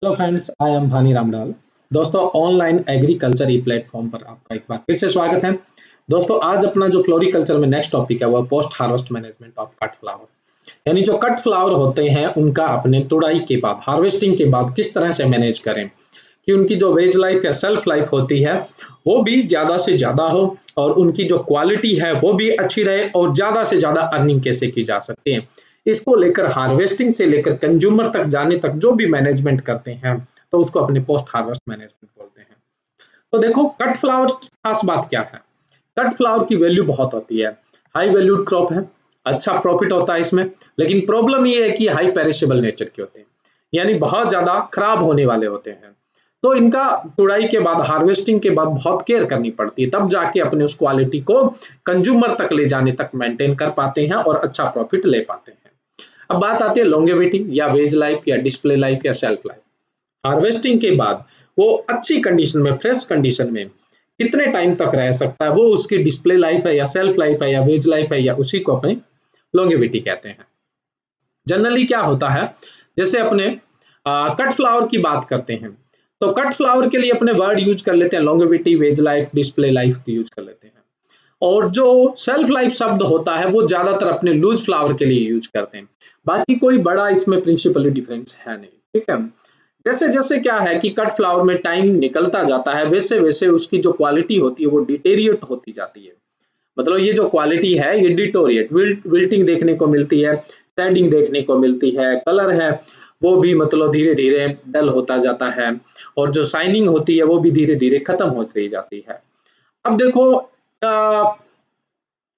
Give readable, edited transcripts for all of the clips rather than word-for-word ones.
Hello friends, I am भानी रामडाल। दोस्तों, online agriculture ई platform पर आपका एक बार फिर से स्वागत है। दोस्तों, आज अपना जो फ्लोरिकल्चर में नेक्स्ट टॉपिक है वह post harvest management of cut flower, यानी जो कट फ्लावर होते हैं उनका अपने तुड़ाई के बाद, हार्वेस्टिंग के बाद किस तरह से मैनेज करें कि उनकी जो वेज लाइफ या सेल्फ लाइफ होती है वो भी ज़्यादा से ज़्यादा हो और उनकी जो क्वालिटी है वो भी अच्छी रहे और ज़्यादा से ज़्यादा अर्निंग कैसे की जा सकती है। इसको लेकर हार्वेस्टिंग से लेकर कंज्यूमर तक जाने तक जो भी मैनेजमेंट करते हैं तो उसको अपने पोस्ट हार्वेस्ट मैनेजमेंट बोलते हैं। तो देखो, कट फ्लावर की खास बात क्या है। कट फ्लावर की वैल्यू बहुत होती है, हाई वैल्यूड क्रॉप है, अच्छा प्रॉफिट होता है इसमें। लेकिन प्रॉब्लम ये है कि हाई पेरिशेबल नेचर के होते हैं, यानी बहुत ज्यादा खराब होने वाले होते हैं। तो इनका तुड़ाई के बाद, हार्वेस्टिंग के बाद बहुत केयर करनी पड़ती है, तब जाके अपने उस क्वालिटी को कंज्यूमर तक ले जाने तक मेंटेन कर पाते हैं और अच्छा प्रॉफिट ले पाते हैं। अब बात आती है लॉन्गेविटी या वेज लाइफ या डिस्प्ले लाइफ या शेल्फ लाइफ। हार्वेस्टिंग के बाद वो अच्छी कंडीशन में, फ्रेश कंडीशन में कितने टाइम तक रह सकता है, वो उसकी डिस्प्ले लाइफ है या सेल्फ लाइफ है या वेज लाइफ है, या उसी को अपने लॉन्गेविटी कहते हैं। जनरली क्या होता है, जैसे अपने कट फ्लावर की बात करते हैं तो कट फ्लावर के लिए अपने वर्ड यूज कर लेते हैं longevity, vase life, display life की यूज कर लेते हैं। और जो सेल्फ लाइफ शब्द होता है वो ज्यादातर अपने लूज फ्लावर के लिए यूज करते हैं। बाकी कोई बड़ा इसमें प्रिंसिपली डिफरेंस है नहीं, ठीक है। जैसे जैसे क्या है कि कट फ्लावर में टाइम निकलता जाता है वैसे वैसे उसकी जो क्वालिटी होती है वो डिटेरिएट होती जाती है। मतलब ये जो क्वालिटी है ये डिटोरिएट, विल्टिंग देखने को मिलती है, शेडिंग देखने को मिलती है, कलर है वो भी मतलब धीरे धीरे डल होता जाता है, और जो शाइनिंग होती है वो भी धीरे धीरे खत्म होती जाती है। अब देखो,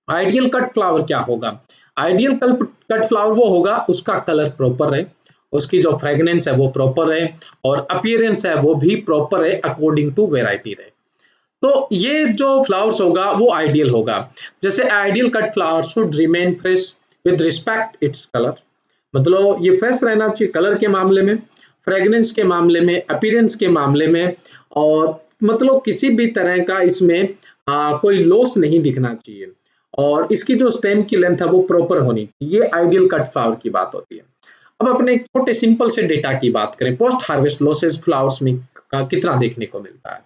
आइडियल कट फ्लावर क्या होगा। आइडियल कट फ्लावर वो होगा उसका कलर प्रॉपर है, उसकी जो फ्रेगनेंस है वो प्रॉपर है, और अपीयरेंस है वो भी प्रॉपर है, अकॉर्डिंग टू वेराइटी रहे। तो ये जो फ्लावर्स होगा वो आइडियल होगा। जैसे ideal cut flower should remain fresh with respect its colour. मतलब ये फ्रेश रहना चाहिए कलर के मामले में, फ्रेगनेंस के मामले में, अपीयरेंस के मामले में, और मतलब किसी भी तरह का इसमें कोई लॉस नहीं दिखना चाहिए, और इसकी जो स्टेम की लेंथ है वो प्रॉपर होनी चाहिए। ये आइडियल कट फ्लावर की बात होती है। अब अपने एक छोटे सिंपल से डेटा की बात करें, पोस्ट हार्वेस्ट लॉसेस फ्लावर्स में कितना देखने को मिलता है,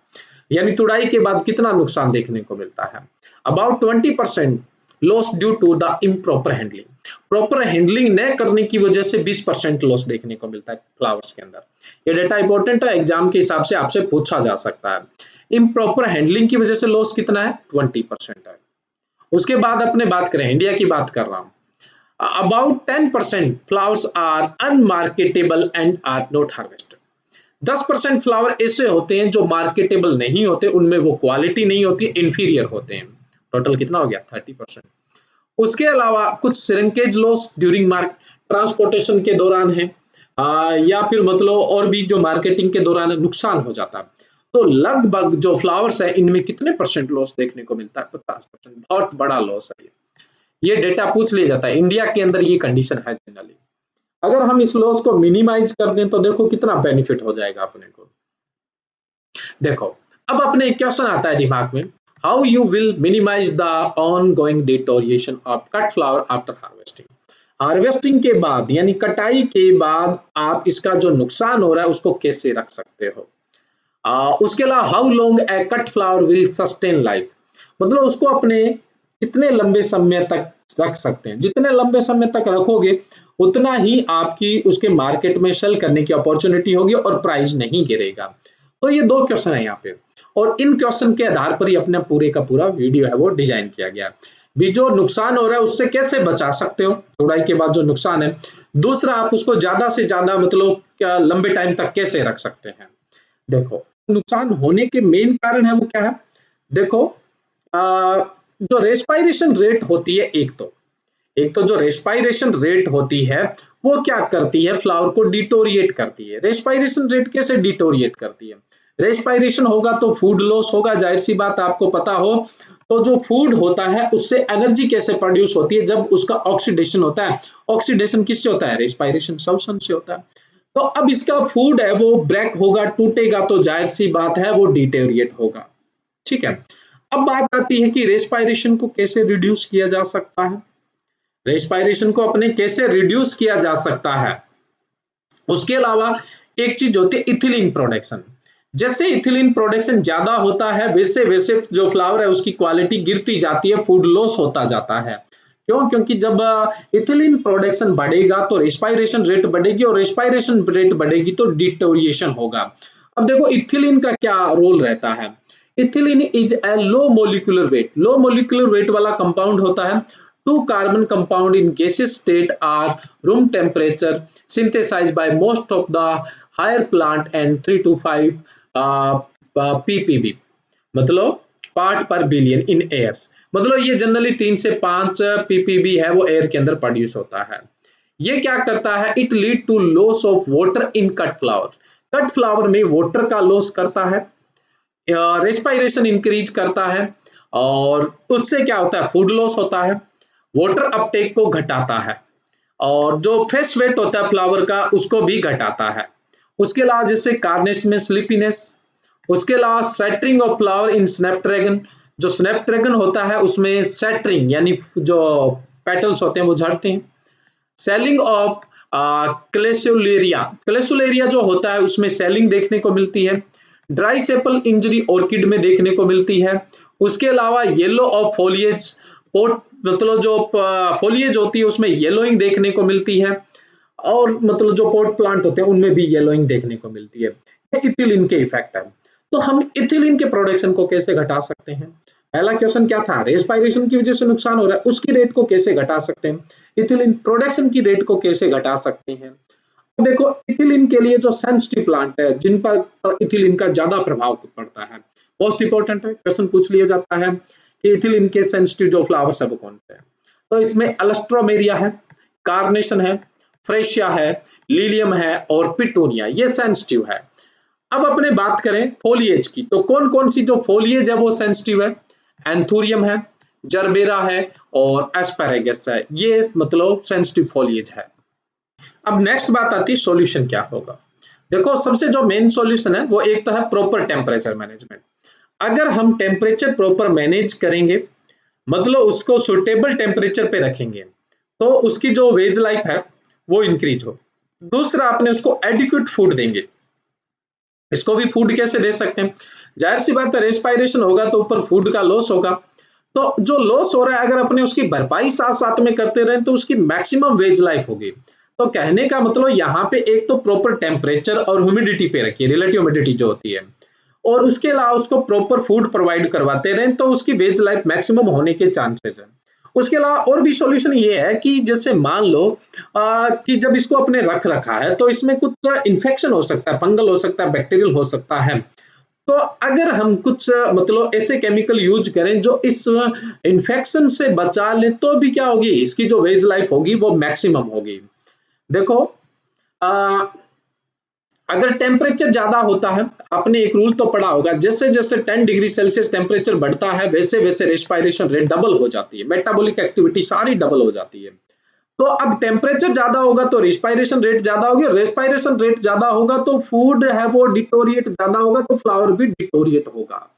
यानी तुड़ाई के बाद कितना नुकसान देखने को मिलता है। About 20% loss due to the improper handling. Proper handling न करने की वजह से 20% लॉस देखने को मिलता है फ्लावर्स के अंदर। ये डेटा इंपॉर्टेंट है, एग्जाम के हिसाब से आपसे पूछा जा सकता है। इम्प्रॉपर हैंडलिंग की वजह से लॉस कितना है, 20% है। उसके बाद अपने बात करें, इंडिया की बात कर रहा हूं, about 10% flowers are unmarketable and are not harvested. 10% flower ऐसे होते हैं जो मार्केटेबल नहीं होते, उनमें वो क्वालिटी नहीं होती, इंफीरियर होते हैं। टोटल कितना हो गया, 30%। उसके अलावा कुछ shrinkage loss during mark transportation के दौरान है, या फिर मतलब और भी जो मार्केटिंग के दौरान नुकसान हो जाता है। तो लगभग जो फ्लावर्स है इनमें कितने परसेंट लॉस देखने को मिलता है, 50%। बहुत बड़ा लॉस है ये डेटा पूछ लिया जाता है, इंडिया के अंदर ये कंडीशन है जनरली। अगर हम इस लॉस को मिनिमाइज कर दें तो देखो कितना बेनिफिट हो जाएगा अपने को। देखो, अब अपने एक क्वेश्चन आता है दिमाग में, how you will minimise the on going deterioration of cut flower after harvesting. Harvesting के बाद यानी कटाई के बाद आप इसका जो नुकसान हो रहा है उसको कैसे रख सकते हो। उसके अलावा how long A cut flower will sustain life, मतलब उसको अपने कितने लंबे समय तक रख सकते हैं। जितने लंबे समय तक रखोगे उतना ही आपकी उसके मार्केट में सेल करने की अपॉर्चुनिटी होगी और प्राइस नहीं गिरेगा। तो ये दो क्वेश्चन है यहाँ पे, और इन क्वेश्चन के आधार पर ही अपना पूरे का पूरा वीडियो है वो डिजाइन किया गया है। भी जो नुकसान हो रहा है उससे कैसे बचा सकते हो, तुड़ाई के बाद जो नुकसान है। दूसरा, आप उसको ज्यादा से ज्यादा मतलब क्या लंबे टाइम तक कैसे रख सकते हैं। देखो, नुकसान होने के मेन कारण है वो क्या है। देखो, जो रेस्पायरेशन रेट होती है, एक तो जो रेस्पायरेशन रेट होती है वो क्या करती है, फ्लावर को डिटोरिएट करती है। रेस्पायरेशन रेट कैसे डिटोरिएट करती है, रेस्पायरेशन होगा तो फूड लॉस होगा, जाहिर सी बात आपको पता हो। तो जो फूड होता है उससे एनर्जी कैसे प्रोड्यूस होती है, जब उसका ऑक्सीडेशन होता है। ऑक्सीडेशन किससे होता है, रेस्पायरेशन श्वसन से होता है। तो अब इसका फूड है वो ब्रेक होगा, टूटेगा, तो जाहिर सी बात है वो डिटेरिएट होगा, ठीक है। अब बात आती है कि रेस्पायरेशन को कैसे रिड्यूस किया जा सकता है। रेस्पायरेशन को अपने कैसे रिड्यूस किया जा सकता है। उसके अलावा एक चीज होती है इथिलीन प्रोडक्शन। जैसे इथिलीन प्रोडक्शन ज्यादा होता है वैसे वैसे जो फ्लावर है उसकी क्वालिटी गिरती जाती है, फूड लॉस होता जाता है। क्यों? क्योंकि जब इथिलीन प्रोडक्शन बढ़ेगा तो रेस्पायरेशन रेट बढ़ेगी, और रेस्पायरेशन रेट बढ़ेगी तो डिटोरिएशन होगा। अब देखो इथिलीन का क्या रोल रहता है। Ethylene is a low molecular weight, low molecular weight वाला कंपाउंड होता है। Two carbon compound in gaseous state are room temperature, synthesized by most of the higher plant and 3 to 5 ppb, मतलब part पर billion in air. मतलब ये generally 3 से 5 ppb है वो एयर के अंदर प्रोड्यूस होता है। ये क्या करता है, it lead to loss of water in cut flower, cut flower में वाटर का लॉस करता है, रेस्पायरेशन इंक्रीज करता है, और उससे क्या होता है, फूड लॉस होता है, वाटर अपटेक को घटाता है, और जो फ्रेश वेट होता है फ्लावर का उसको भी घटाता है। उसके अलावा जैसे कार्नेस में स्लीपीनेस, उसके अलावा सेटरिंग ऑफ फ्लावर इन स्नैपड्रैगन, जो स्नैपड्रैगन होता है उसमें सेटरिंग यानी जो पेटल्स होते हैं वो झड़ते हैं। सेलिंग ऑफ क्लेसुलेरिया, क्लेसुलेरिया जो होता है उसमें सेलिंग देखने को मिलती है। ड्राई सेपल इंजरी ऑर्किड में देखने को मिलती है। उसके अलावा येलो ऑफ फोलिएज, पोट मतलब जो फोलिएज होती है उसमें येलोइंग देखने को मिलती है, और मतलब जो पोट प्लांट होते हैं उनमें भी येलोइंग देखने को मिलती है। ये इथिलीन के इफेक्ट है। तो हम इथिलीन के प्रोडक्शन को कैसे घटा सकते हैं? पहला क्वेश्चन क्या था, रेस्पायरेशन की वजह से नुकसान हो रहा है, उसकी रेट को कैसे घटा सकते हैं? इथिलीन प्रोडक्शन की रेट को कैसे घटा सकते हैं? देखो इथिलीन के लिए जो सेंसिटिव प्लांट है जिन पर इथिलीन का ज्यादा प्रभाव पड़ता है, मोस्ट इंपॉर्टेंट है, क्वेश्चन पूछ लिया जाता है कि इथिलीन के सेंसिटिव जो फ्लावर्स है वो कौन से हैं। तो इसमें एलस्ट्रोमेरिया है, कार्नेशन है, फ्रेशिया है, लिलियम है और पिटूनिया, ये सेंसिटिव है। अब अपने बात करें फोलिएज की, तो कौन कौन सी जो फोलिएज है वो सेंसिटिव है, एंथूरियम है, जरबेरा है और एस्पेरेगस है, ये मतलब सेंसिटिव फोलिएज है। अब नेक्स्ट बात आती है सॉल्यूशन क्या होगा। देखो सबसे जो मेन सॉल्यूशन है वो एक तो है प्रॉपर टेम्परेचर मैनेजमेंट। अगर हम टेम्परेचर प्रॉपर मैनेज करेंगे, मतलब उसको सुटेबल टेम्परेचर पे रखेंगे, तो उसकी जो वेज लाइफ है वो इंक्रीज हो। दूसरा अपने उसको एडिक्वेट फूड देंगे। इसको भी फूड कैसे दे सकते हैं, जाहिर सी बात है रेस्पायरेशन होगा तो ऊपर फूड का लॉस होगा, तो जो लॉस हो रहा है अगर अपने उसकी भरपाई साथ साथ में करते रहे तो उसकी मैक्सिमम वेज लाइफ होगी। तो कहने का मतलब यहाँ पे एक तो प्रॉपर टेम्परेचर और ह्यूमिडिटी पे रखिए, रिलेटिव ह्यूमिडिटी जो होती है, और उसके अलावा उसको प्रॉपर फूड प्रोवाइड करवाते रहें तो उसकी वेज लाइफ मैक्सिमम होने के चांसेस है। उसके अलावा और भी सॉल्यूशन ये है कि जैसे मान लो कि जब इसको अपने रख रखा है तो इसमें कुछ इन्फेक्शन हो सकता है, फंगल हो सकता है, बैक्टीरियल हो सकता है। तो अगर हम कुछ मतलब ऐसे केमिकल यूज करें जो इस इन्फेक्शन से बचा ले तो भी क्या होगी, इसकी जो वेज लाइफ होगी वो मैक्सिमम होगी। देखो आ, अगर टेम्परेचर ज्यादा होता है, आपने एक रूल तो पढ़ा होगा, जैसे जैसे 10 डिग्री सेल्सियस टेम्परेचर बढ़ता है वैसे वैसे रेस्पायरेशन रेट डबल हो जाती है, मेटाबॉलिक एक्टिविटी सारी डबल हो जाती है। तो अब टेम्परेचर ज्यादा होगा तो रेस्पायरेशन रेट ज्यादा होगी, रेस्पायरेशन रेट ज्यादा होगा तो फूड है वो डिटोरिएट ज्यादा होगा, तो फ्लावर भी डिटोरिएट होगा।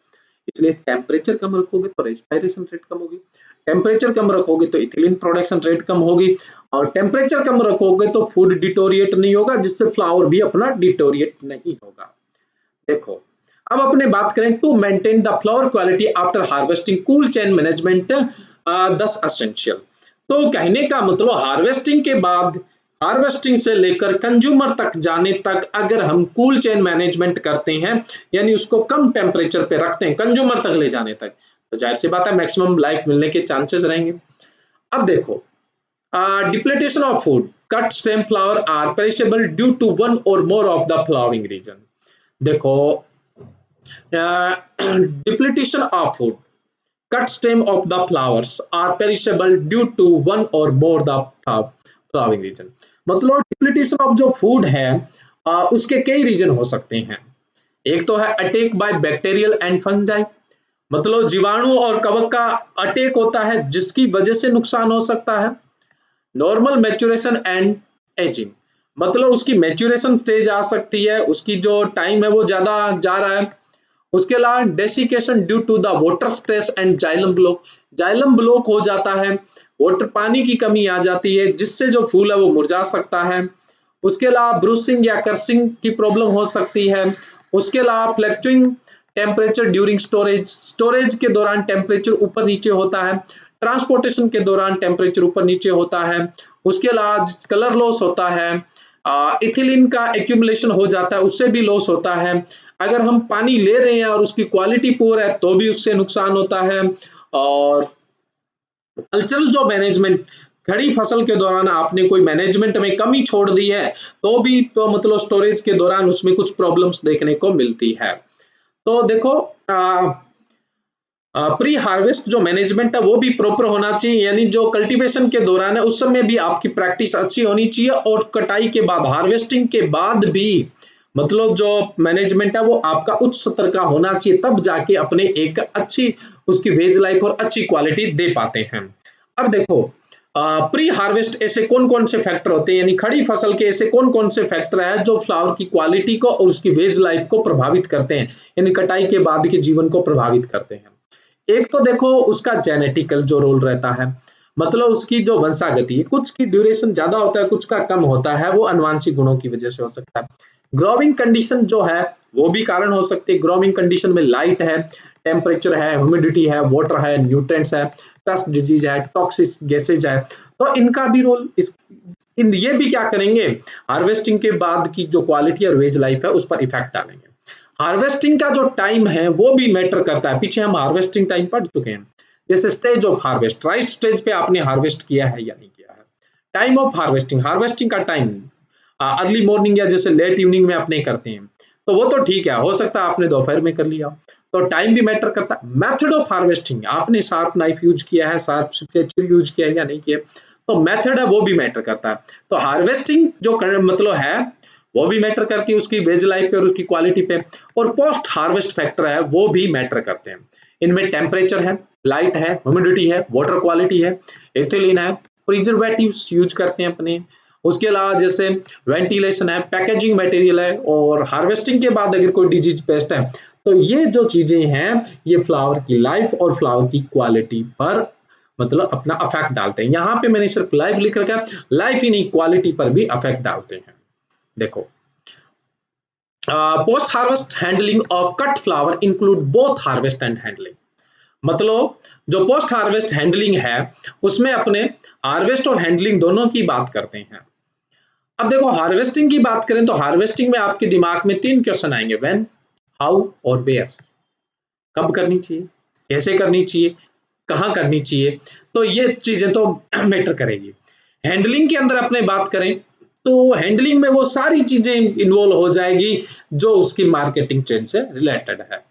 इसलिए टेम्परेचर कम रखोगे तो रेस्पायरेशन रेट कम होगी, टेम्परेचर कम रखोगे तो इथिलीन प्रोडक्शन रेट कम होगी, और टेम्परेचर कम रखोगे तो फूड डिटोरिएट नहीं होगा जिससे फ्लावर भी अपना डिटोरिएट नहीं होगा। देखो अब अपने बात करें to maintain the flower quality after harvesting, cool chain management दस एसेंशियल। तो कहने का मतलब हार्वेस्टिंग के बाद, हार्वेस्टिंग से लेकर कंज्यूमर तक जाने तक अगर हम कूल चेन मैनेजमेंट करते हैं, यानी उसको कम टेम्परेचर पे रखते हैं कंज्यूमर तक ले जाने तक, तो जाहिर सी बात है मैक्सिमम लाइफ मिलने के चांसेस रहेंगे। अब देखो depletion of food, cut stem flower are perishable due to one और more of the flowering region. देखो depletion of food, cut stem of the flowers are perishable due to one or more the flowering region। मतलब डिप्लीटेशन of जो food है उसके कई reason हो सकते हैं। एक तो है attack by bacterial and fungi, मतलब जीवाणु और कवक का अटैक होता है जिसकी वजह से नुकसान हो सकता है। नॉर्मल मैच्योरेशन एंड एजिंग, मतलब उसकी मैच्योरेशन स्टेज आ सकती है, उसकी जो टाइम है वो ज्यादा जा रहा है। उसके अलावा desiccation due to the water stress and xylem block, xylem block हो जाता है, वाटर पानी की कमी आ जाती है जिससे जो फूल है वो मुरझा सकता है। उसके अलावा ब्रूसिंग या कर्सिंग की प्रॉब्लम हो सकती है। उसके अलावा फ्लक्चुइंग टेम्परेचर ड्यूरिंग स्टोरेज, स्टोरेज के दौरान टेम्परेचर ऊपर नीचे होता है, ट्रांसपोर्टेशन के दौरान टेम्परेचर ऊपर नीचे होता है। उसके अलावा कलर लॉस होता है, इथिलीन का एक्यूमुलेशन हो जाता है, उससे भी लॉस होता है। अगर हम पानी ले रहे हैं और उसकी क्वालिटी पुअर है तो भी उससे नुकसान होता है। और कल्चरल जो मैनेजमेंट, खड़ी फसल के दौरान आपने कोई मैनेजमेंट में कमी छोड़ दी है तो भी तो मतलब स्टोरेज के दौरान उसमें कुछ प्रॉब्लम्स देखने को मिलती है। तो देखो प्री हार्वेस्ट जो मैनेजमेंट है वो भी प्रॉपर होना चाहिए, यानी जो कल्टीवेशन के दौरान है उस समय भी आपकी प्रैक्टिस अच्छी होनी चाहिए, और कटाई के बाद हार्वेस्टिंग के बाद भी मतलब जो मैनेजमेंट है वो आपका उच्च स्तर का होना चाहिए, तब जाके अपने एक अच्छी उसकी वेज लाइफ और अच्छी क्वालिटी दे पाते हैं। अब देखो प्री हार्वेस्ट ऐसे कौन कौन से फैक्टर होते हैं, यानी खड़ी फसल के ऐसे कौन कौन से फैक्टर है जो फ्लावर की क्वालिटी को और उसकी वेज लाइफ को प्रभावित करते हैं, यानी कटाई के बाद के जीवन को प्रभावित करते हैं। एक तो देखो उसका जेनेटिकल जो रोल रहता है, मतलब उसकी जो वंशागति है, कुछ की ड्यूरेशन ज्यादा होता है, कुछ का कम होता है, वो अनुवांशिक गुणों की वजह से हो सकता है। ग्रोविंग कंडीशन जो है वो भी कारण हो सकती है। ग्रोविंग कंडीशन में लाइट है, टेम्परेचर है, ह्यूमिडिटी है, वाटर है, न्यूट्रिएंट्स है, पेस्ट डिजीज है, टॉक्सिक गैसेज है, तो इनका भी रोल ये भी क्या करेंगे, हार्वेस्टिंग के बाद की जो क्वालिटी और वेज लाइफ है उस पर इफेक्ट डालेंगे। हार्वेस्टिंग का जो टाइम है वो भी मैटर करता है, पीछे हम हार्वेस्टिंग टाइम पढ़ चुके हैं। जैसे stage of harvest, right stage पे आपने हार्वेस्ट किया है या नहीं किया है। टाइम ऑफ हार्वेस्टिंग, हार्वेस्टिंग का टाइम अर्ली मॉर्निंग या जैसे लेट इवनिंग में अपने करते हैं तो वो तो ठीक है, हो सकता है आपने दोपहर में कर लिया, तो टाइम भी मैटर करता है। मेथड ऑफ हार्वेस्टिंग, आपने शार्प नाइफ यूज किया है, शार्प स्केचर यूज किया है या नहीं किया, तो मेथड है वो भी मैटर करता है। तो हार्वेस्टिंग जो मतलब है वो भी मैटर करती है उसकी वेज लाइफ पे और उसकी क्वालिटी पे, और पोस्ट हार्वेस्ट फैक्टर है वो भी मैटर करते हैं। इनमें टेम्परेचर है, लाइट है, ह्यूमिडिटी है, वाटर क्वालिटी है, एथिलीन है, प्रिजर्वेटिव्स यूज करते हैं अपने, उसके अलावा जैसे वेंटिलेशन है, पैकेजिंग मटेरियल है, और हार्वेस्टिंग के बाद अगर कोई डिजीज पेस्ट है, तो ये जो चीजें हैं ये फ्लावर की लाइफ और फ्लावर की क्वालिटी पर मतलब अपना अफेक्ट डालते हैं। यहाँ पे मैंने सिर्फ लाइफ लिख रखा है, लाइफ ही नहीं क्वालिटी पर भी अफेक्ट डालते हैं। देखो post harvest handling of cut flower include both harvest and handling, मतलब जो पोस्ट हार्वेस्ट हैंडलिंग है उसमें अपने हार्वेस्ट और हैंडलिंग दोनों की बात करते हैं। अब देखो हार्वेस्टिंग की बात करें तो हार्वेस्टिंग में आपके दिमाग में 3 क्वेश्चन आएंगे, व्हेन, हाउ और वेयर। कब करनी चाहिए, कैसे करनी चाहिए, कहाँ करनी चाहिए, तो ये चीजें तो मैटर करेगी। हैंडलिंग के अंदर अपने बात करें तो हैंडलिंग में वो सारी चीजें इन्वॉल्व हो जाएगी जो उसकी मार्केटिंग चेन से रिलेटेड है।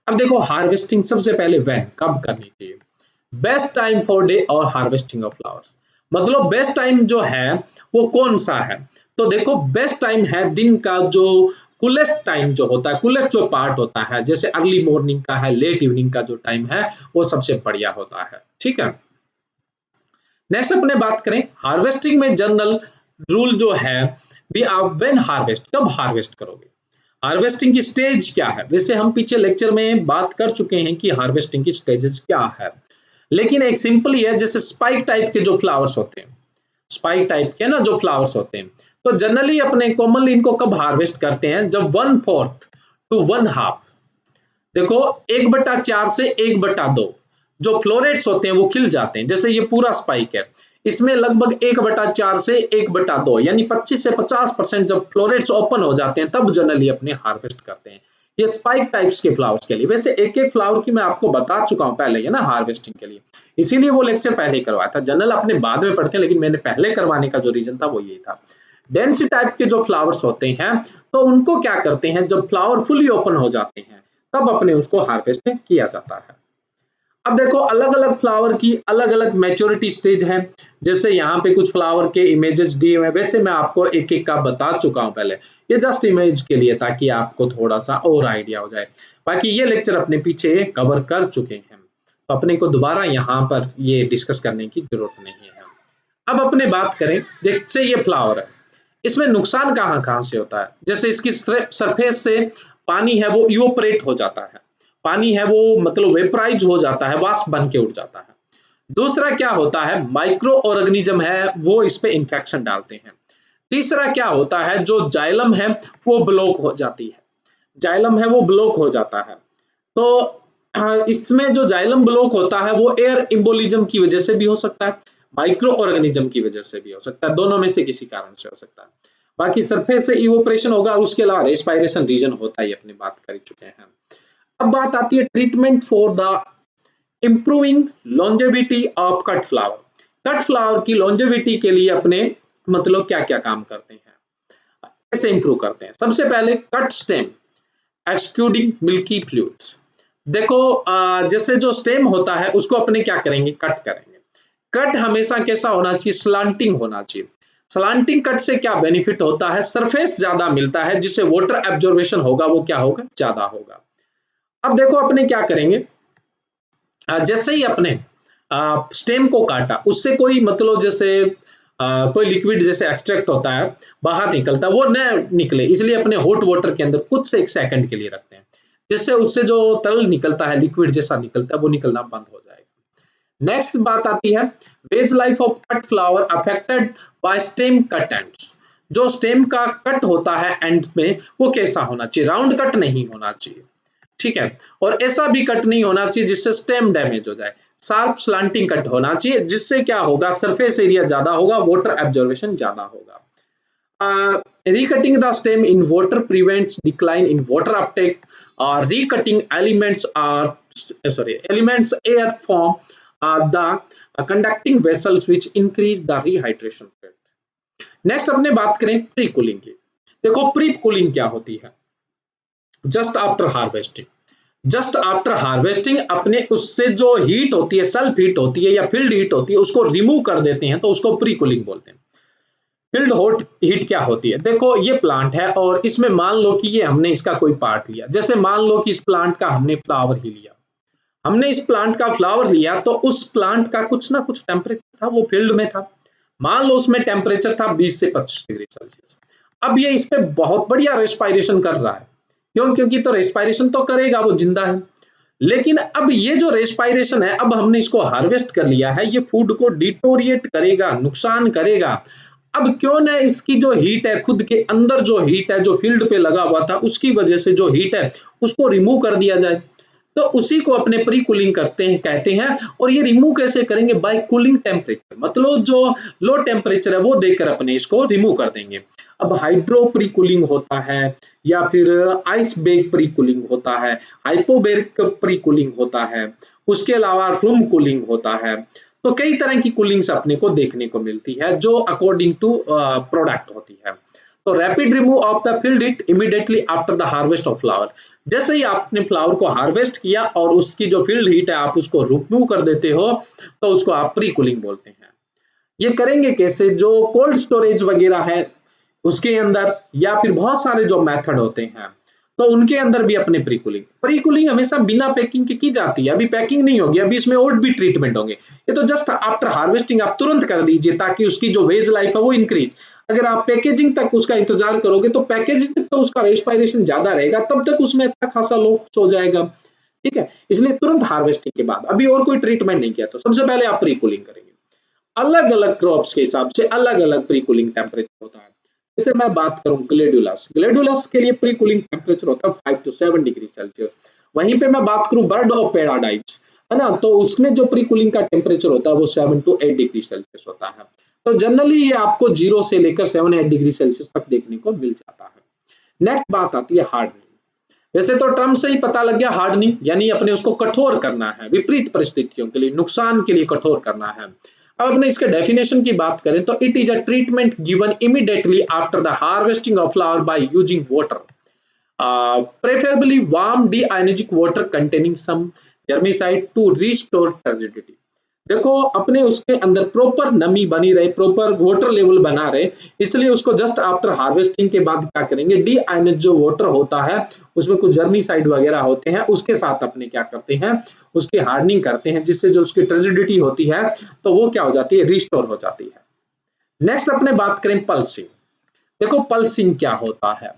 अब देखो हार्वेस्टिंग सबसे पहले व्हेन, कब करनी चाहिए, बेस्ट टाइम फॉर डे और हार्वेस्टिंग ऑफ फ्लावर्स, मतलब बेस्ट टाइम जो है वो कौन सा है, तो देखो बेस्ट टाइम है दिन का जो कूलेस्ट टाइम जो होता है, कूलेस्ट जो पार्ट होता है, जैसे अर्ली मॉर्निंग का है, लेट इवनिंग का जो टाइम है वो सबसे बढ़िया होता है। ठीक है, नेक्स्ट अपने बात करें हार्वेस्टिंग में जनरल रूल जो है भी, आप व्हेन हार्वेस्ट, कब हार्वेस्ट करोगे, हार्वेस्टिंग की स्टेज क्या है। वैसे हम पीछे लेक्चर में बात कर चुके हैं कि हार्वेस्टिंग की स्टेजेस क्या है, लेकिन एक सिंपल ही है, जैसे स्पाइक टाइप के जो फ्लावर्स होते हैं, स्पाइक टाइप के ना जो फ्लावर्स होते हैं, तो जनरली अपने कॉमनली इनको कब हार्वेस्ट करते हैं, जब 1/4 टू 1/2, देखो 1/4 से 1/2 जो फ्लोरेट्स होते हैं वो खिल जाते हैं। जैसे ये पूरा स्पाइक है, इसमें लगभग 1/4 से 1/2 यानी 25 से 50% जब फ्लोरेट्स ओपन हो जाते हैं तब जनरली अपने हार्वेस्ट करते हैं, ये स्पाइक टाइप्स के फ्लावर्स के लिए। वैसे एक एक फ्लावर की मैं आपको बता चुका हूं पहले है ना हार्वेस्टिंग के लिए, इसीलिए वो लेक्चर पहले ही करवाया था। जनरल अपने बाद में पढ़ते हैं, लेकिन मैंने पहले करवाने का जो रीजन था वो यही था। डेंस टाइप के जो फ्लावर्स होते हैं तो उनको क्या करते हैं, जब फ्लावर फुली ओपन हो जाते हैं तब अपने उसको हार्वेस्ट किया जाता है। अब देखो अलग अलग फ्लावर की अलग अलग मैच्योरिटी स्टेज है, जैसे यहाँ पे कुछ फ्लावर के इमेजेस दिए हुए हैं, वैसे मैं आपको एक एक का बता चुका हूँ पहले, ये जस्ट इमेज के लिए ताकि आपको थोड़ा सा और आइडिया हो जाए, बाकी ये लेक्चर अपने पीछे कवर कर चुके हैं तो अपने को दोबारा यहाँ पर ये डिस्कस करने की जरूरत नहीं है। अब अपने बात करें, जैसे ये फ्लावर है, इसमें नुकसान कहाँ कहाँ से होता है, जैसे इसकी सरफेस से पानी है वो इवोपरेट हो जाता है, पानी है वो मतलब वेपराइज हो जाता है, वाष्प बन के उड़ जाता है। दूसरा क्या होता है, माइक्रो ऑर्गेनिज्म है वो इस पे इंफेक्शन डालते हैं। तीसरा क्या होता है, जो जाइलम है वो ब्लॉक हो जाती है, जाइलम है वो ब्लॉक हो जाता है। तो इसमें जो जाइलम ब्लॉक होता है वो एयर एम्बोलिज्म की वजह से भी हो सकता है, माइक्रो ऑर्गेनिज्म की वजह से भी हो सकता है, दोनों में से किसी कारण से हो सकता है। बाकी सरफेस से इवोपरेशन होगा, उसके अलावा रेस्पिरेशन रीजन होता ही अपनी बात कर चुके हैं। अब बात आती है treatment for the improving longevity of cut flower. Cut flower की लॉन्जेविटी के लिए अपने मतलब क्या क्या काम करते हैं, कैसे इंप्रूव करते हैं। सबसे पहले cut stem excluding milky fluids. देखो जैसे जो स्टेम होता है उसको अपने क्या करेंगे, कट करेंगे। कट हमेशा कैसा होना चाहिए, स्लांटिंग होना चाहिए। स्लांटिंग कट से क्या बेनिफिट होता है, सरफेस ज्यादा मिलता है, जिससे वाटर एब्जॉर्वेशन होगा वो क्या होगा, ज्यादा होगा। अब देखो अपने क्या करेंगे, जैसे ही अपने स्टेम को काटा, उससे कोई मतलब जैसे कोई लिक्विड जैसे एक्सट्रैक्ट होता है बाहर निकलता है, वो न निकले, इसलिए अपने हॉट वाटर के अंदर कुछ से एक सेकंड के लिए रखते हैं, जिससे उससे जो तरल निकलता है, लिक्विड जैसा निकलता है, वो निकलना बंद हो जाएगा। नेक्स्ट बात आती है vase life of cut flower affected by stem cut ends. जो स्टेम का कट होता है एंड्स में, वो कैसा होना चाहिए, राउंड कट नहीं होना चाहिए, ठीक है। और ऐसा भी कट नहीं होना चाहिए जिससे स्टेम डैमेज हो जाए। शार्प स्लांटिंग कट होना चाहिए, जिससे क्या होगा, सरफेस एरिया ज्यादा होगा, वाटर एब्जॉर्वेशन ज्यादा होगा। Recutting the stem in water prevents decline in water uptake. Recutting elements air form the conducting vessels which increase the rehydration rate. Next अपने बात करें प्री कूलिंग की। देखो प्री कूलिंग क्या होती है, just after harvesting. Just after harvesting अपने उससे जो हीट होती है, सेल्फ हीट होती है या फील्ड हीट होती है, उसको रिमूव कर देते हैं, तो उसको प्री कूलिंग बोलते हैं। फील्ड हॉट हीट क्या होती है, देखो ये प्लांट है और इसमें मान लो कि ये हमने इसका कोई पार्ट लिया, जैसे मान लो कि इस प्लांट का हमने फ्लावर ही लिया, हमने इस प्लांट का फ्लावर लिया, तो उस प्लांट का कुछ ना कुछ टेम्परेचर था, वो फील्ड में था, मान लो उसमें टेम्परेचर था 20 से 25 डिग्री सेल्सियस। अब ये इस पे बहुत बढ़िया रेस्पिरेशन कर रहा है, क्यों, क्योंकि तो रेस्पिरेशन तो करेगा, वो जिंदा है। लेकिन अब ये जो रेस्पिरेशन है, अब हमने इसको हार्वेस्ट कर लिया है, ये फूड को डिटोरिएट करेगा, नुकसान करेगा। अब क्यों ना इसकी जो हीट है, खुद के अंदर जो हीट है, जो फील्ड पे लगा हुआ था, उसकी वजह से जो हीट है उसको रिमूव कर दिया जाए। तो उसी को अपने प्री कूलिंग करते हैं, कहते हैं। और ये रिमूव कैसे करेंगे, बाय कूलिंग टेम्परेचर, मतलब जो लो टेम्परेचर है वो देकर अपने इसको रिमूव कर देंगे। अब हाइड्रो प्री कूलिंग होता है, या फिर आइस बेग प्री कूलिंग होता है, हाइपोबेरिक प्री कूलिंग होता है, उसके अलावा रूम कूलिंग होता है। तो कई तरह की कूलिंग्स अपने को देखने को मिलती है, जो अकॉर्डिंग टू प्रोडक्ट होती है। तो rapid remove of the field heat immediately after the harvest of flower. जैसे ही आपने फ्लावर को हार्वेस्ट किया और उसकी जो फील्ड हीट है आप उसको रिमूव कर देते हो, तो उसको आप प्री कूलिंग बोलते हैं। ये करेंगे कैसे, जो कोल्ड स्टोरेज वगैरह है उसके अंदर, या फिर बहुत सारे जो मेथड होते हैं, तो उनके अंदर भी अपने प्री कूलिंग। प्री कूलिंग हमेशा बिना पैकिंग के की जाती है, अभी पैकिंग नहीं होगी, अभी इसमें और भी ट्रीटमेंट होंगे। ये तो जस्ट आफ्टर हार्वेस्टिंग आप तुरंत कर दीजिए, ताकि उसकी जो वेज लाइफ है वो इंक्रीज। अगर आप पैकेजिंग तक उसका इंतजार करोगे, तो पैकेजिंग तक तो उसका रेस्पिरेशन ज्यादा रहेगा, तब तक उसमें अच्छा खासा लॉस हो जाएगा, ठीक है। इसलिए तुरंत हार्वेस्टिंग के बाद, अभी और कोई ट्रीटमेंट नहीं किया, तो सबसे पहले आप प्री कूलिंग करेंगे। अलग अलग क्रॉप्स के हिसाब से अलग अलग प्री कूलिंग टेम्परेचर होता है। जैसे मैं बात करूं ग्लेडुलस, ग्लेडुलस के लिए प्री कूलिंग टेम्परेचर होता है 5 to 7 डिग्री सेल्सियस। वहीं पे मैं बात करूं बर्ड ऑफ पैराडाइज, है ना, तो उसमें जो प्री कूलिंग का टेम्परेचर होता है वो 7 to 8 डिग्री सेल्सियस होता है। तो जनरली ये आपको 0 से लेकर 7-8 डिग्री सेल्सियस तक देखने को मिल जाता है। नेक्स्ट बात आती है हार्डनिंग। वैसे तो टर्म से ही पता लग गया, हार्डनिंग यानी अपने उसको कठोर करना है, विपरीत परिस्थितियों के लिए, नुकसान के लिए कठोर करना है। अब अपने इसके डेफिनेशन की बात करें, तो it is a treatment given immediately after the harvesting of flower by using water, preferably warm deionizing water containing some germicide to restore turgidity। देखो अपने उसके अंदर प्रॉपर नमी बनी रहे, प्रॉपर वाटर लेवल बना रहे, इसलिए उसको जस्ट आफ्टर हार्वेस्टिंग के बाद क्या करेंगे, डीआयनाइज जो वाटर होता है उसमें कुछ जर्मीसाइड वगैरह होते हैं, उसके साथ अपने क्या करते हैं, उसकी हार्डनिंग करते हैं, जिससे जो उसकी टर्जिडिटी होती है तो वो क्या हो जाती है, रिस्टोर हो जाती है। नेक्स्ट अपने बात करें पल्सिंग। देखो पल्सिंग क्या होता है,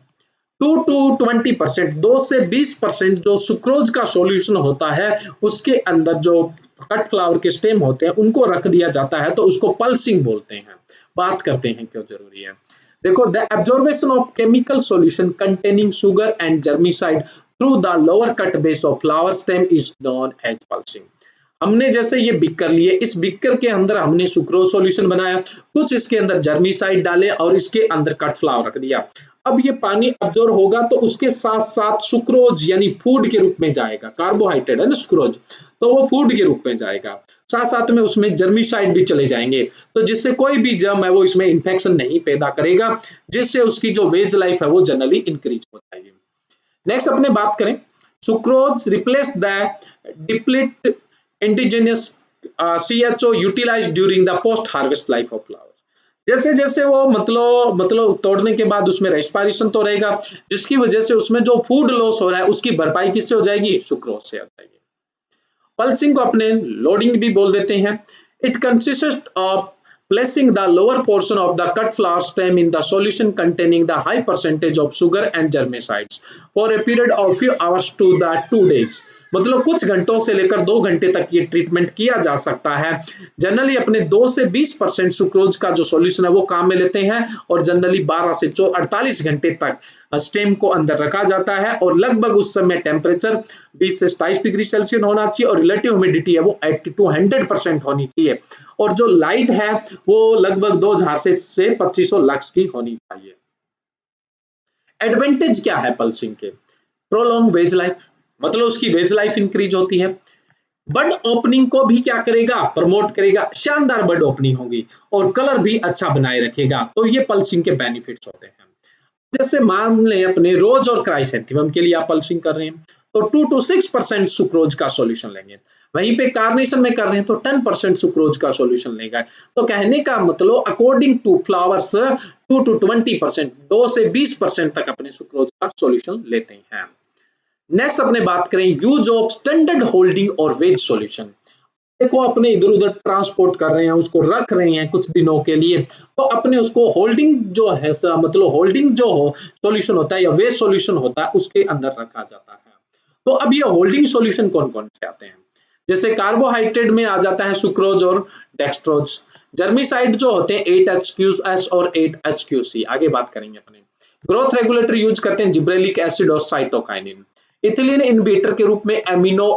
2 to 20%, 2 से 20% जो सुक्रोज का सॉल्यूशन होता है, उसके अंदर जो कट फ्लावर के स्टेम होते हैं उनको रख दिया जाता है, तो उसको पल्सिंग बोलते हैं। बात करते हैं क्यों जरूरी है। देखो, the absorption of chemical solution containing sugar and germicide through the lower cut base of flower stem is known as pulsing. हमने जैसे ये बिक्कर लिए, इस बिक्कर के अंदर हमने सुक्रोज सॉल्यूशन बनाया, कुछ इसके अंदर जर्मिसाइड डाले और इसके अंदर कट फ्लावर रख दिया। अब ये पानी अब्जॉर्ब होगा तो उसके साथ साथ सुक्रोज यानी फूड के रूप में जाएगा, कार्बोहाइड्रेट है ना सुक्रोज, तो वो फूड के रूप में जाएगा। साथ साथ में उसमें जर्मिसाइड भी चले जाएंगे, तो जिससे कोई भी जर्म है वो इसमें इंफेक्शन नहीं पैदा करेगा, जिससे उसकी जो वेज लाइफ है वो जनरली इंक्रीज हो जाएगी। नेक्स्ट अपने बात करें, sucrose replace the deplete indigenous CHO utilise during the post harvest life of flower. जैसे जैसे वो मतलब तोड़ने के बाद उसमें रेस्पिरेशन तो रहेगा, जिसकी वजह से उसमें जो फूड लॉस हो रहा है उसकी भरपाई किससे हो जाएगी, सुक्रोज से हो जाएगी। पल्सिंग को अपने लोडिंग भी बोल देते हैं। It consist of placing the lower portion of the cut flower stem in the solution containing the high percentage of sugar and germicides for a period of few hours to the 2 days। मतलब कुछ घंटों से लेकर 2 घंटे तक ये treatment किया जा सकता है। जनरली अपने 2 से 20% सुक्रोज का जो सॉल्यूशन है वो काम में लेते हैं, और जनरली 12 से 48 घंटे तक स्टेम को अंदर रखा जाता है, और लगभग उस समय टेम्परेचर 20 से 27 डिग्री सेल्सियस होना चाहिए, और रिलेटिव ह्यूमिडिटी है वो 80 to 100% होनी चाहिए, और जो लाइट है वो लगभग 2000 से 2500 लक्स की होनी चाहिए। एडवांटेज क्या है पल्सिंग के, प्रोलॉन्ग वेज लाइफ, मतलब उसकी वेज लाइफ इंक्रीज होती है। बड ओपनिंग को भी क्या करेगा, प्रमोट करेगा, शानदार बड ओपनिंग होगी, और कलर भी अच्छा बनाए रखेगा। तो ये पल्सिंग के बेनिफिट्स होते हैं। जैसे मान लें अपने रोज और क्राइसेंथेमम के लिए आप पल्सिंग कर रहे हैं तो 2 to 6% सुक्रोज का सॉल्यूशन लेंगे, वहीं पे कार्नेशन में कर रहे हैं तो 10% सुक्रोज का सॉल्यूशन लेगा। तो कहने का मतलब अकॉर्डिंग टू फ्लावर्स 2 to 20%, 2 से 20% तक अपने सुक्रोज का सॉल्यूशन लेते हैं। नेक्स्ट अपने बात करें यूज ऑफ स्टैंडर्ड होल्डिंग और वेज सॉल्यूशन। को अपने इधर उधर ट्रांसपोर्ट कर रहे हैं, उसको रख रहे हैं कुछ दिनों के लिए, तो अपने उसको होल्डिंग जो है मतलब होल्डिंग जो हो सॉल्यूशन होता है या वेज सॉल्यूशन होता है उसके अंदर रखा जाता है। तो अब ये होल्डिंग सॉल्यूशन कौन कौन से आते हैं, जैसे कार्बोहाइड्रेट में आ जाता है सुक्रोज और डेक्सट्रोज। जर्मिसाइड जो होते हैं 8HQS और 8HQC, आगे बात करेंगे अपने। ग्रोथ रेगुलेटर यूज करते हैं जिब्रेलिक एसिड और साइटोकाइनिन। इथिलीन इनहिबिटर के रूप में एमिनो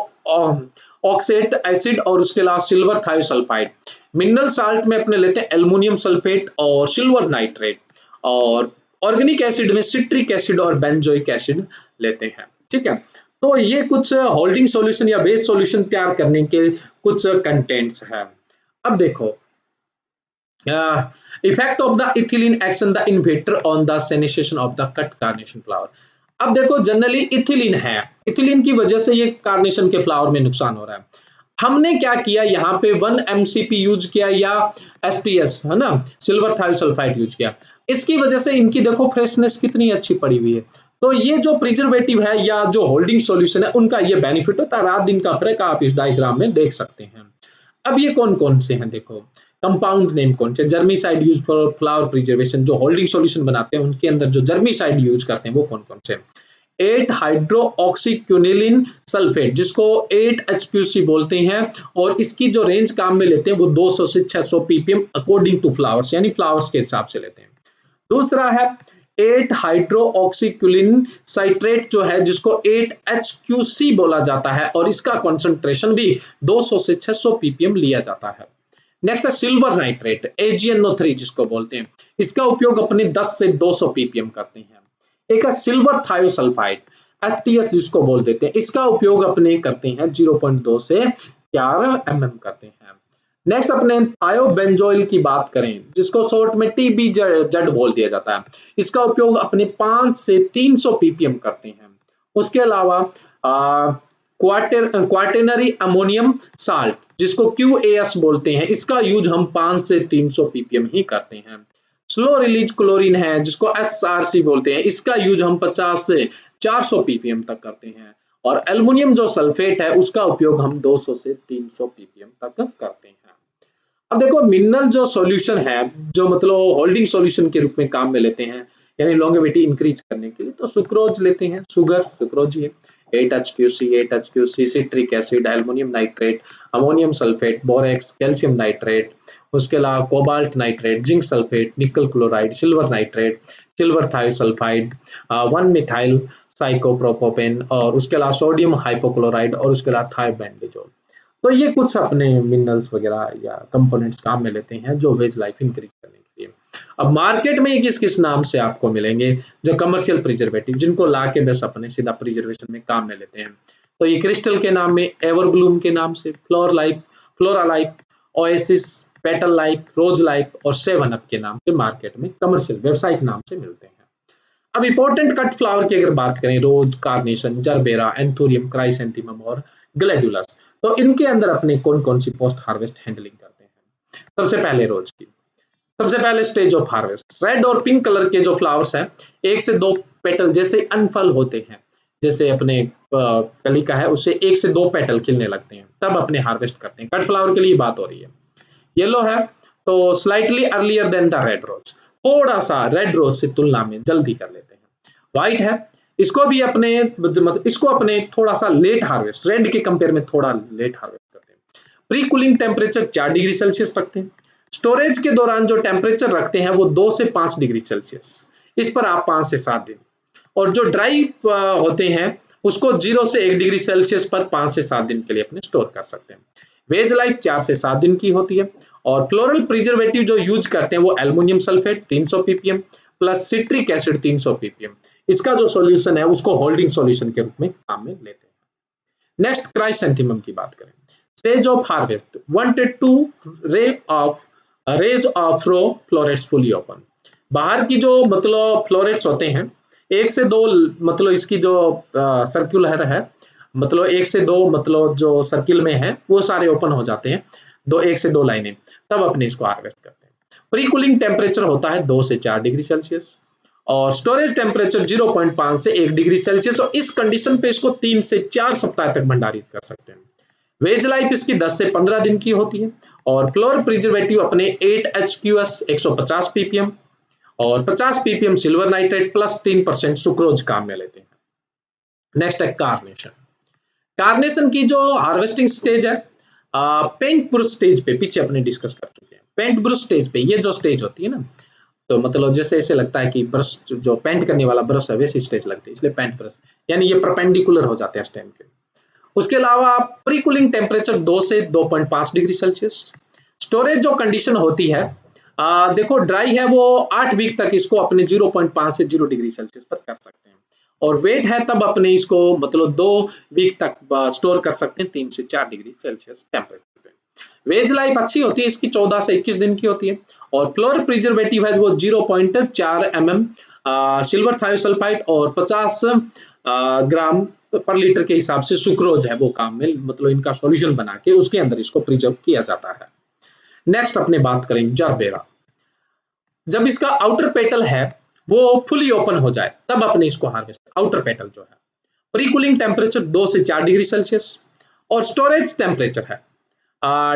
ऑक्सेट एसिड और उसके अलावा सिल्वर थायोसल्फाइड। मिनरल साल्ट में अपने लेते हैं एल्युमिनियम सल्फेट और सिल्वर नाइट्रेट, और ऑर्गेनिक एसिड में सिट्रिक एसिड और बेंजोइक एसिड लेते हैं। ठीक है, तो ये कुछ होल्डिंग सॉल्यूशन या बेस सॉल्यूशन तैयार करने के कुछ कंटेंट्स हैं। अब देखो effect of the ethylene action the inhibitor on the senescence of the cut carnation flower. अब देखो जनरली इथिलीन है, इथिलीन की वजह से ये कार्नेशन के फ्लावर में नुकसान हो रहा है। हमने क्या किया यहाँ पे 1 MCP यूज किया या STS है ना, सिल्वर थायोसल्फाइड यूज किया, इसकी वजह से इनकी देखो फ्रेशनेस कितनी अच्छी पड़ी हुई है। तो ये जो प्रिजर्वेटिव है या जो होल्डिंग सॉल्यूशन है उनका ये बेनिफिट होता है, रात दिन का फर्क आप इस डायग्राम में देख सकते हैं। अब ये कौन कौन से हैं, देखो कंपाउंड नेम कौन से, germicide use for flower preservation, जो होल्डिंग सॉल्यूशन बनाते हैं उनके अंदर जो जर्मिसाइड यूज करते हैं वो कौन कौन से। 8 हाइड्रोक्सीक्विनिलिन सल्फेट जिसको 8HQC बोलते हैं, और इसकी जो रेंज काम में लेते हैं वो 200 से 600 ppm अकॉर्डिंग टू फ्लावर्स, यानी फ्लावर्स के हिसाब से लेते हैं। दूसरा है 8 हाइड्रोक्सीक्विलिन साइट्रेट जो है जिसको 8HQC बोला जाता है, और इसका कॉन्सेंट्रेशन भी 200 से 600 ppm लिया जाता है। नेक्स्ट है सिल्वर नाइट्रेट AgNO3 जिसको बोलते हैं, इसका उपयोग अपने 10 से 200 ppm करते हैं। एक है सिल्वर थायोसल्फाइड STS जिसको बोल देते हैं, इसका उपयोग अपने करते हैं 0.2 से 4 mm करते हैं। नेक्स्ट अपने थायोबेंजोइल की बात करें जिसको शॉर्ट में TBZ बोल दिया जाता है, इसका उपयोग अपने 5 से 300 ppm करते हैं। उसके अलावा क्वार्टेनरी अमोनियम साल्ट जिसको QAS बोलते हैं, इसका यूज हम 5 से 300 ppm ही करते हैं। स्लो रिलीज क्लोरीन है जिसको SRC बोलते हैं, इसका यूज हम 50 से 400 ppm तक करते हैं। और एल्युमिनियम जो सल्फेट है उसका उपयोग हम 200 से 300 ppm तक करते हैं। अब देखो मिनरल जो सॉल्यूशन है जो मतलब होल्डिंग सॉल्यूशन के रूप में काम में लेते हैं यानी लॉन्गेविटी इंक्रीज करने के लिए, तो सुक्रोज लेते हैं, शुगर सुक्रोज ही है, 8HQC citric acid, aluminium nitrate, ammonium sulphate, borax, calcium nitrate, उसके अलावा cobalt nitrate, zinc sulphate, nickel chloride, silver nitrate, silver thiosulphate, 1 methyl cyclopropene और उसके अलावा सोडियम हाइपोक्लोराइड और उसके अलावा थायोबेंडोजोल। तो ये कुछ अपने मिनरल्स वगैरह या कंपोनेंट्स काम में लेते हैं जो वेज लाइफ इंक्रीज करने के लिए। अब मार्केट में किस किस नाम से आपको मिलेंगे जो कमर्शियल प्रिजर्वेटिव जिनको ला के बस अपने सीधा प्रिजर्वेशन में काम में लेते हैं। तो ये क्रिस्टल के नाम में, एवरब्लूम के नाम से, floral life, flora life, oasis, petal life, rose life और 7 अप के नाम से मार्केट में कमर्शियल व्यावसायिक नाम से मिलते हैं। अब इंपॉर्टेंट कट फ्लावर की अगर बात करें, रोज, कार्नेशन, जरबेरा, एंथोरियम, क्राइसेंथेमम और ग्लैडुलस, तो इनके अंदर अपने कौन कौन सी पोस्ट हार्वेस्ट हैंडलिंग करते हैं। सबसे पहले रोज की, सबसे पहले स्टेज ऑफ हार्वेस्ट, रेड और पिंक कलर के जो फ्लावर्स हैं, 1 से 2 पेटल जैसे अनफल होते हैं, जैसे अपने कली का है उससे 1 से 2 पेटल खिलने लगते हैं, तब अपने हार्वेस्ट करते हैं। कट फ्लावर के लिए बात हो रही है। येलो है तो slightly earlier than the red rose, थोड़ा सा रेड रोज से तुलना में जल्दी कर लेते हैं। व्हाइट है, इसको भी अपने इसको अपने थोड़ा सा लेट हार्वेस्ट, रेड के कंपेयर में थोड़ा लेट हार्वेस्ट करते हैं। Pre cooling temperature 4 degree Celsius रखते हैं। स्टोरेज के दौरान जो टेम्परेचर रखते हैं वो 2 से 5 डिग्री सेल्सियस, इस पर आप 5 से 7 दिन। और जो ड्राई होते हैं उसको 0 से 1 डिग्री सेल्सियस पर 5 से 7 दिन के लिए अपने स्टोर कर सकते हैं। वेज लाइफ 4 से 7 दिन की होती है। और फ्लोरल प्रिजर्वेटिव जो यूज करते हैं वो aluminium sulphate 300 ppm plus citric acid 300 ppm, इसका जो सॉल्यूशन है उसको होल्डिंग सॉल्यूशन के रूप में काम में लेते हैं। नेक्स्ट क्राइसेंथेमम की बात करें, stage of harvest, 1 to 2 rays of ray florets fully open, बाहर की जो मतलब फ्लोरेट्स होते हैं 1 से 2 मतलब इसकी जो सर्कुलर है, मतलब 1 से 2 मतलब जो सर्किल में है वो सारे ओपन हो जाते हैं, 1 से 2 लाइनें, तब अपने इसको हार्वेस्ट करते हैं। प्री कूलिंग टेम्परेचर होता है 2 से 4 डिग्री सेल्सियस और स्टोरेज टेम्परेचर 0.5 से 1 डिग्री सेल्सियस, और इस कंडीशन पे इसको 3 से 4 सप्ताह तक भंडारित कर सकते हैं। वेज लाइफ इसकी 10 से 15 दिन की होती है। और फ्लोर प्रिजर्वेटिव अपने 8HQS 150 ppm और 50 ppm silver nitrate plus 3% sucrose काम में लेते हैं। नेक्स्ट है कार्नेशन। कार्नेशन की जो हार्वेस्टिंग स्टेज है, पेंट ब्रश स्टेज पे पीछे अपने डिस्कस कर चुके हैं। पेंट ब्रश स्टेज पे ये जो स्टेज होती है ना, तो मतलब जैसे ऐसे लगता है कि ब्रश जो पेंट करने वाला ब्रश है वैसी स्टेज लगती है, इसलिए पेंट ब्रश, यानी ये परपेंडिकुलर हो जाते हैं स्टेम के। उसके अलावा प्री कूलिंग टेम्परेचर 2 से 2.5 डिग्री सेल्सियस। स्टोरेज जो कंडीशन होती है, देखो ड्राई है वो 8 वीक तक इसको अपने 0.5 से 0 डिग्री सेल्सियस पर कर सकते हैं। और वेट है तब अपने इसको मतलब 2 वीक तक स्टोर कर सकते हैं 3 से 4 डिग्री सेल्सियस टेम्परेचर पे। वेज लाइफ अच्छी होती है इसकी, 14 से 21 दिन की होती है। और फ्लोर प्रिजर्वेटिव है वो 0.4 mm सिल्वर थायोसल्फाइड और 50 ग्राम पर लीटर के हिसाब से सुक्रोज है वो काम में, मतलब इनका सॉल्यूशन बना के उसके अंदर इसको प्रिजर्व किया जाता है। नेक्स्ट अपने बात करेंगे जरबेरा। जब इसका आउटर पेटल है वो फुली ओपन हो जाए तब अपने इसको हार्वेस्ट, आउटर पेटल जो है। प्री कूलिंग टेम्परेचर 2 से 4 डिग्री सेल्सियस और स्टोरेज टेम्परेचर है,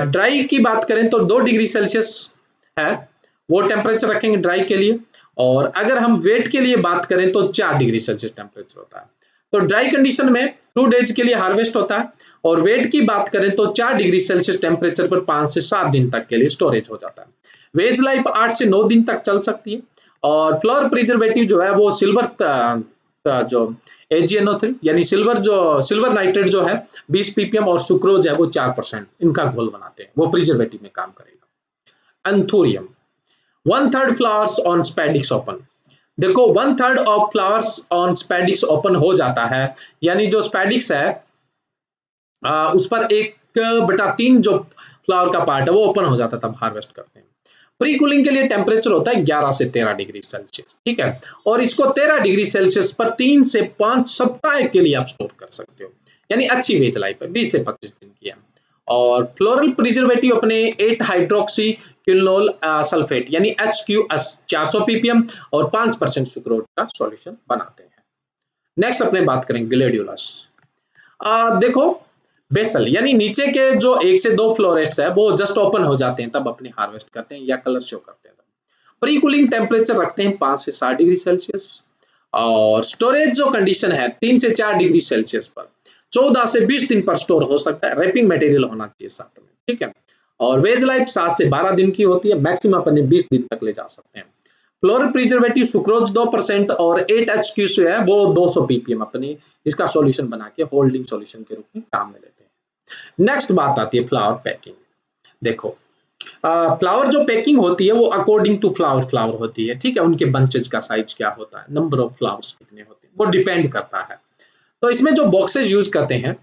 ड्राई की बात करें तो 2 डिग्री सेल्सियस है, वो टेम्परेचर रखेंगे ड्राई के लिए। और अगर हम वेट के लिए बात करें तो 4 डिग्री सेल्सियस टेम्परेचर होता है। तो ड्राई कंडीशन में 2 डेज के लिए हार्वेस्ट होता है। और वेट की बात करें तो 4 डिग्री सेल्सियस टेम्परेचर पर 5 से 7 दिन तक के लिए स्टोरेज हो जाता है। वेज लाइफ 8 से 9 दिन तक चल सकती है। और फ्लोर प्रिजर्वेटिव जो है वो सिल्वर जो AgNO3 यानी सिल्वर नाइट्रेट जो है 20 ppm और सुक्रोज है वो 4%, इनका घोल बनाते हैं, वो प्रिजर्वेटिव में काम करेगा। Anthurium, 1/3 flowers on spadix open. देखो 1/3 of flowers on spadix open हो जाता है, यानी जो स्पेडिक्स है उस पर 1/3 जो फ्लावर का पार्ट है वो ओपन हो जाता है, तब हार्वेस्ट करते हैं। प्री कूलिंग के लिए टेम्परेचर होता है 11 से 13 डिग्री सेल्सियस, ठीक है। और इसको 13 डिग्री सेल्सियस पर 3 से 5 सप्ताह के लिए आप स्टोर कर सकते हो, यानी अच्छी वेज लाइफ है, 20 से 25 दिन की है। और फ्लोरल प्रिजर्वेटिव अपने 8 हाइड्रोक्सी क्विनोल सल्फेट यानी HQS 400 ppm और 5% सुक्रोज का सॉल्यूशन बनाते हैं। नेक्स्ट अपने बात करेंगे ग्लैडुलस। देखो बेसल यानी नीचे के जो 1 से 2 फ्लोरेट्स है वो जस्ट ओपन हो जाते हैं तब अपने हार्वेस्ट करते हैं या कलर शो करते हैं। प्री कूलिंग टेम्परेचर रखते हैं 5 से 7 डिग्री सेल्सियस और स्टोरेज जो कंडीशन है 3 से 4 डिग्री सेल्सियस पर 14 से 20 दिन पर स्टोर हो सकता है। रैपिंग मटेरियल होना चाहिए साथ में, ठीक है। और वेज लाइफ 7 से 12 दिन की होती है, मैक्सिमम अपने 20 दिन तक ले जा सकते हैं। फ्लोरल प्रिजर्वेटिव सुक्रोज 2% और 8 HQ है वो 200 ppm अपनी इसका सॉल्यूशन बना के होल्डिंग सॉल्यूशन के रूप में काम में लेते हैं। नेक्स्ट बात आती है फ्लावर पैकिंग। देखो फ्लावर जो पैकिंग होती है वो अकॉर्डिंग टू फ्लावर होती है, ठीक है। उनके बंचेज का साइज क्या होता है, नंबर ऑफ फ्लावर्स कितने होते हैं, वो डिपेंड करता है। तो इसमें जो बॉक्सेज यूज करते हैं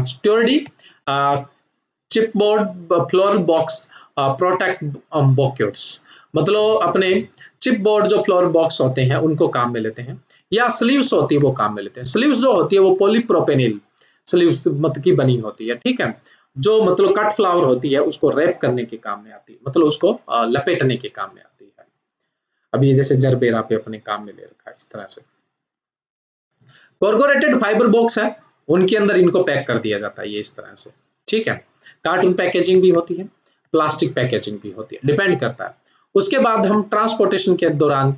स्टोर्डी चिपबोर्ड फ्लोरल बॉक्स प्रोटेक्ट बॉक्यूट्स, मतलब अपने चिपबोर्ड जो फ्लोरल बॉक्स होते हैं उनको काम में लेते हैं, या स्लीव्स होती है वो काम में लेते हैं। स्लीव्स जो होती है वो पॉलीप्रोपेनिल स्लीव्स मतलब की बनी होती है, ठीक है। जो मतलब कट फ्लावर होती है उसको रैप करने के काम में आती है, मतलब उसको लपेटने के काम में आती है। अभी जैसे जरबेरा पे अपने काम में ले रखा है इस तरह से। कॉर्पोरेटेड फाइबर बॉक्स है, उनके अंदर इनको पैक कर दिया जाता है ये इस तरह से, ठीक है। कार्टून पैकेजिंग भी होती है, प्लास्टिक पैकेजिंग भी होती है, डिपेंड करता है। उसके बाद हम ट्रांसपोर्टेशन के दौरान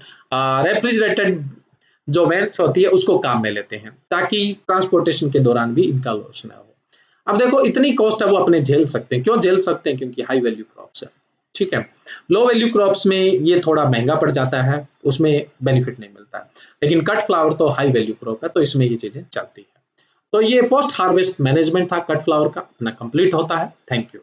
रेफ्रिजरेटेड जो वेंट्स होती है उसको काम में लेते हैं, ताकि ट्रांसपोर्टेशन के दौरान भी इनका लॉस ना हो। अब देखो इतनी कॉस्ट है वो अपने झेल सकते हैं, क्यों झेल सकते हैं, क्योंकि हाई वैल्यू क्रॉप्स है, ठीक है। लो वैल्यू क्रॉप्स में ये थोड़ा महंगा पड़ जाता है, उसमें बेनिफिट नहीं मिलता है। लेकिन कट फ्लावर तो हाई वैल्यू क्रॉप है, तो इसमें ये चीजें चलती है। तो ये पोस्ट हार्वेस्ट मैनेजमेंट था कट फ्लावर का, अपना कंप्लीट होता है। Thank you.